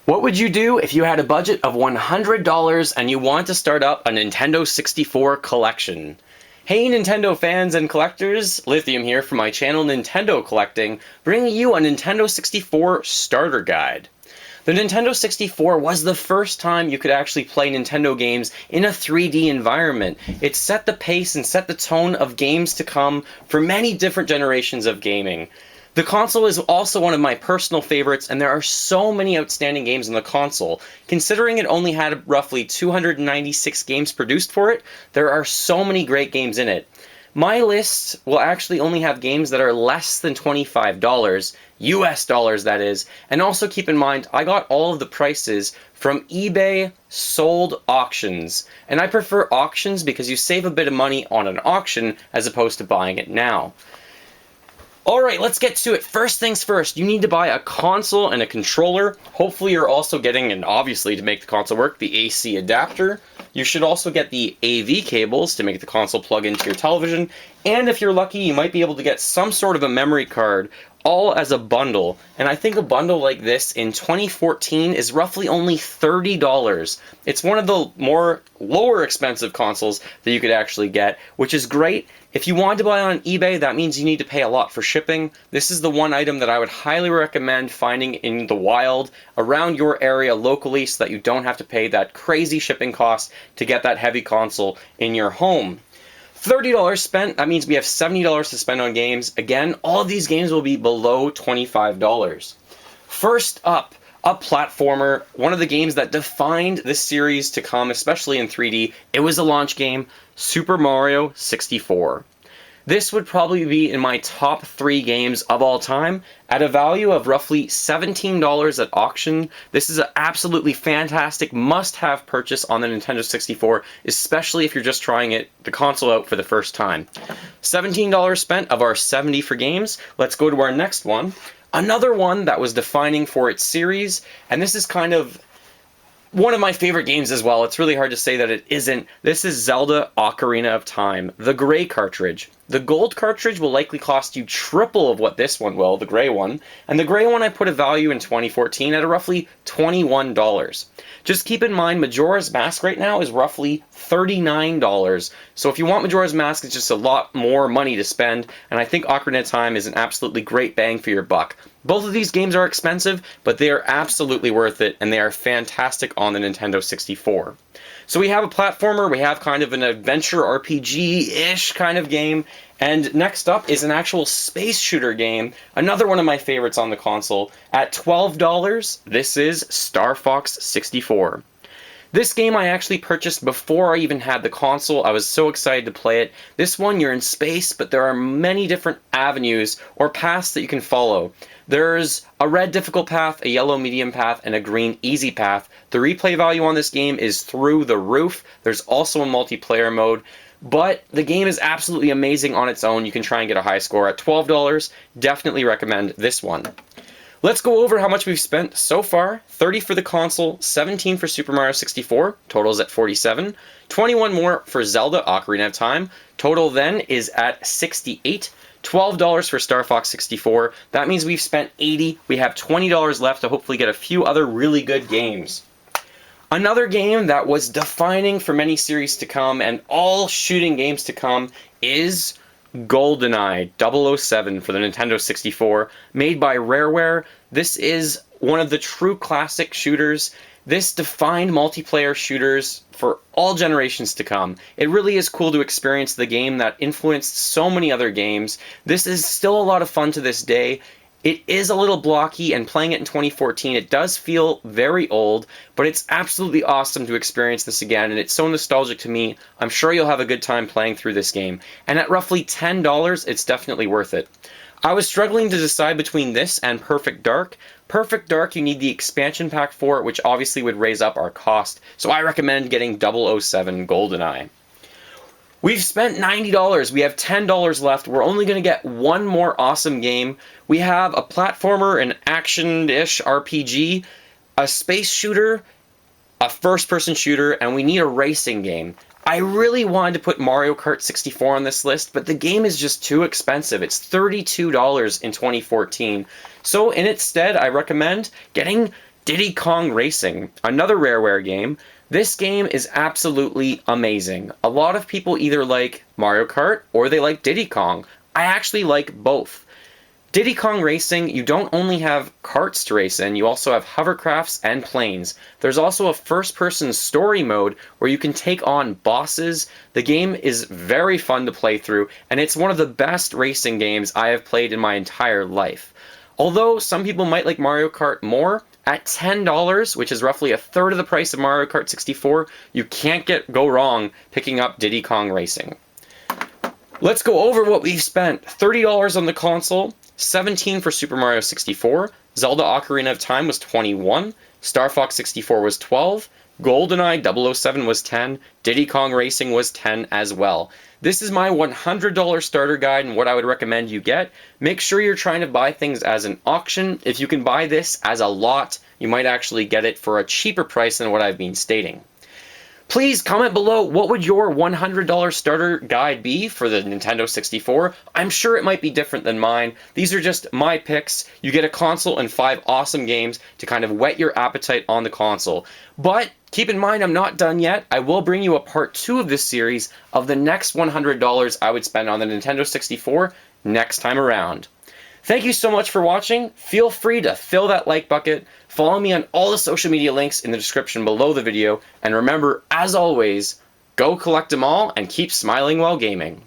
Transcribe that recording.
What would you do if you had a budget of $100 and you want to start up a Nintendo 64 collection? Hey Nintendo fans and collectors, Lithium here from my channel Nintendo Collecting, bringing you a Nintendo 64 starter guide. The Nintendo 64 was the first time you could actually play Nintendo games in a 3D environment. It set the pace and set the tone of games to come for many different generations of gaming. The console is also one of my personal favorites, and there are so many outstanding games on the console. Considering it only had roughly 296 games produced for it, there are so many great games in it. My list will actually only have games that are less than $25, US dollars that is, and also keep in mind I got all of the prices from eBay sold auctions, and I prefer auctions because you save a bit of money on an auction as opposed to buying it now. Alright, let's get to it. First things first, you need to buy a console and a controller. Hopefully you're also getting, and obviously to make the console work, the AC adapter. You should also get the AV cables to make the console plug into your television. And if you're lucky, you might be able to get some sort of a memory card, all as a bundle. And I think a bundle like this in 2014 is roughly only $30. It's one of the lower expensive consoles that you could actually get, which is great. If you want to buy on eBay, that means you need to pay a lot for shipping. This is the one item that I would highly recommend finding in the wild around your area locally so that you don't have to pay that crazy shipping cost to get that heavy console in your home. $30 spent, that means we have $70 to spend on games. Again, all of these games will be below $25. First up, a platformer, one of the games that defined this series to come, especially in 3D. It was a launch game, Super Mario 64. This would probably be in my top 3 games of all time at a value of roughly $17 at auction. This is an absolutely fantastic must-have purchase on the Nintendo 64, especially if you're just trying the console out for the first time. $17 spent of our $70 for games. Let's go to our next one. Another one that was defining for its series, and this is kind of one of my favorite games as well. It's really hard to say that it isn't. This is Zelda Ocarina of Time, the gray cartridge. The gold cartridge will likely cost you triple of what this one will, the gray one. And the gray one I put a value in 2014 at a roughly $21. Just keep in mind Majora's Mask right now is roughly $39. So if you want Majora's Mask, it's just a lot more money to spend. And I think Ocarina of Time is an absolutely great bang for your buck. Both of these games are expensive, but they are absolutely worth it, and they are fantastic on the Nintendo 64. So we have a platformer, we have kind of an adventure RPG-ish kind of game, and next up is an actual space shooter game, another one of my favorites on the console. At $12, this is Star Fox 64. This game I actually purchased before I even had the console. I was so excited to play it. This one, you're in space, but there are many different avenues or paths that you can follow. There's a red difficult path, a yellow medium path, and a green easy path. The replay value on this game is through the roof. There's also a multiplayer mode, but the game is absolutely amazing on its own. You can try and get a high score at $12. Definitely recommend this one. Let's go over how much we've spent so far. $30 for the console, $17 for Super Mario 64, totals at $47, $21 more for Zelda Ocarina of Time, total then is at $68, $12 for Star Fox 64, that means we've spent $80, we have $20 left to hopefully get a few other really good games. Another game that was defining for many series to come and all shooting games to come is Goldeneye 007 for the Nintendo 64, made by Rareware. This is one of the true classic shooters. This defined multiplayer shooters for all generations to come. It really is cool to experience the game that influenced so many other games. This is still a lot of fun to this day. It is a little blocky, and playing it in 2014, it does feel very old, but it's absolutely awesome to experience this again, and it's so nostalgic to me. I'm sure you'll have a good time playing through this game. And at roughly $10, it's definitely worth it. I was struggling to decide between this and Perfect Dark. Perfect Dark, you need the expansion pack for it, which obviously would raise up our cost, so I recommend getting 007 Goldeneye. We've spent $90, we have $10 left, we're only going to get one more awesome game. We have a platformer, an action-ish RPG, a space shooter, a first-person shooter, and we need a racing game. I really wanted to put Mario Kart 64 on this list, but the game is just too expensive. It's $32 in 2014. So in its stead, I recommend getting Diddy Kong Racing, another Rareware game. This game is absolutely amazing. A lot of people either like Mario Kart or they like Diddy Kong. I actually like both. Diddy Kong Racing, you don't only have karts to race in, you also have hovercrafts and planes. There's also a first-person story mode where you can take on bosses. The game is very fun to play through, and it's one of the best racing games I have played in my entire life. Although some people might like Mario Kart more, at $10, which is roughly a third of the price of Mario Kart 64, you can't go wrong picking up Diddy Kong Racing. Let's go over what we've spent. $30 on the console, $17 for Super Mario 64, Zelda Ocarina of Time was $21, Star Fox 64 was $12, Goldeneye 007 was $10, Diddy Kong Racing was $10 as well. This is my $100 starter guide and what I would recommend you get. Make sure you're trying to buy things as an auction. If you can buy this as a lot, you might actually get it for a cheaper price than what I've been stating. Please comment below, what would your $100 starter guide be for the Nintendo 64? I'm sure it might be different than mine. These are just my picks. You get a console and 5 awesome games to kind of whet your appetite on the console. But keep in mind, I'm not done yet. I will bring you a part 2 of this series of the next $100 I would spend on the Nintendo 64 next time around. Thank you so much for watching. Feel free to fill that like bucket. Follow me on all the social media links in the description below the video. And remember, as always, go collect them all and keep smiling while gaming.